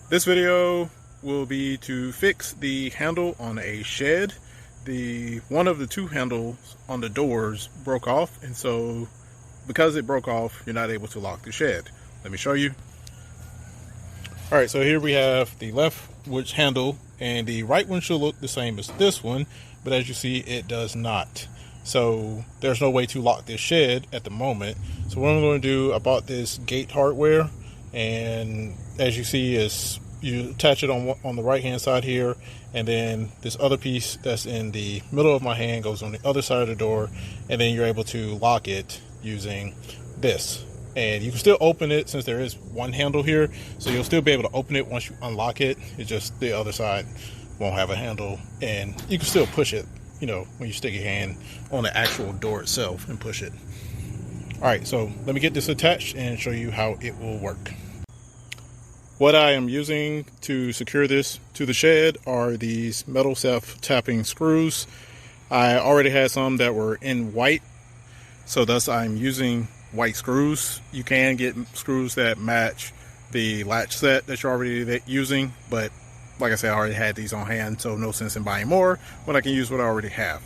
This video will be to fix the handle on a shed. One of the two handles on the doors broke off, and so because it broke off, you're not able to lock the shed. Let me show you. All right, so here we have the left which handle, and the right one should look the same as this one, but as you see, it does not. So there's no way to lock this shed at the moment. So what I'm going to do, I bought this gate hardware, and as you see is you attach it on the right hand side here, and then this other piece that's in the middle of my hand goes on the other side of the door, and then you're able to lock it using this. And you can still open it since there is one handle here, so you'll still be able to open it once you unlock it. It's just the other side won't have a handle, and you can still push it, you know, when you stick your hand on the actual door itself and push it. All right, so let me get this attached and show you how it will work. What I am using to secure this to the shed are these metal self-tapping screws. I already had some that were in white, so thus I'm using white screws. You can get screws that match the latch set that you're already using, but like I said, I already had these on hand, so no sense in buying more when I can use what I already have.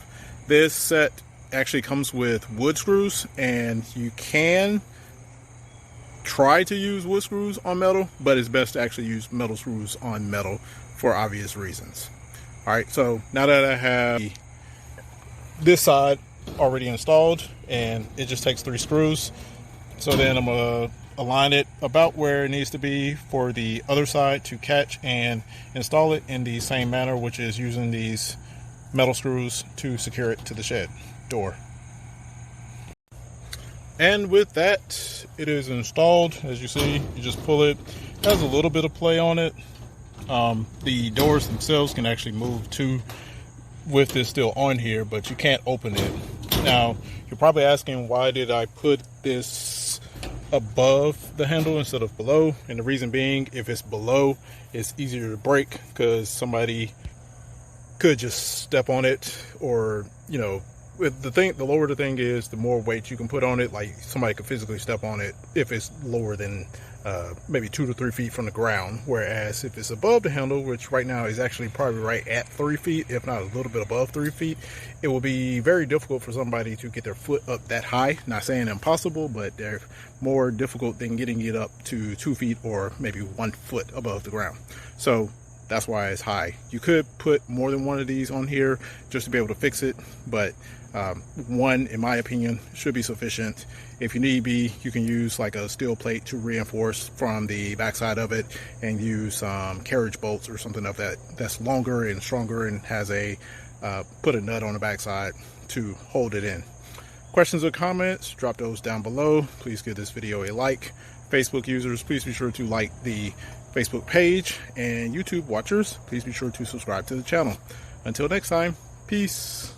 This set actually comes with wood screws, and you can try to use wood screws on metal, but it's best to actually use metal screws on metal for obvious reasons. All right, so now that I have this side already installed, and it just takes 3 screws, so then I'm gonna align it about where it needs to be for the other side to catch and install it in the same manner, which is using these metal screws to secure it to the shed door. And with that, it is installed. As you see, you just pull it. It has a little bit of play on it. The doors themselves can actually move too with this still on here, but you can't open it. Now, you're probably asking, why did I put this above the handle instead of below? And the reason being, if it's below, it's easier to break because somebody could just step on it, or, you know, the lower the thing is, the more weight you can put on it. Like, somebody could physically step on it if it's lower than maybe 2 to 3 feet from the ground. Whereas if it's above the handle, which right now is actually probably right at 3 feet, if not a little bit above 3 feet, it will be very difficult for somebody to get their foot up that high. Not saying impossible, but they're more difficult than getting it up to 2 feet or maybe 1 foot above the ground. So that's why it's high. You could put more than one of these on here just to be able to fix it, but one, in my opinion, should be sufficient. If you need be, you can use like a steel plate to reinforce from the backside of it, and use carriage bolts or something of that's longer and stronger and has a put a nut on the backside to hold it in. Questions or comments, drop those down below. Please give this video a like. Facebook users, please be sure to like the Facebook page, and YouTube watchers, please be sure to subscribe to the channel. Until next time, peace.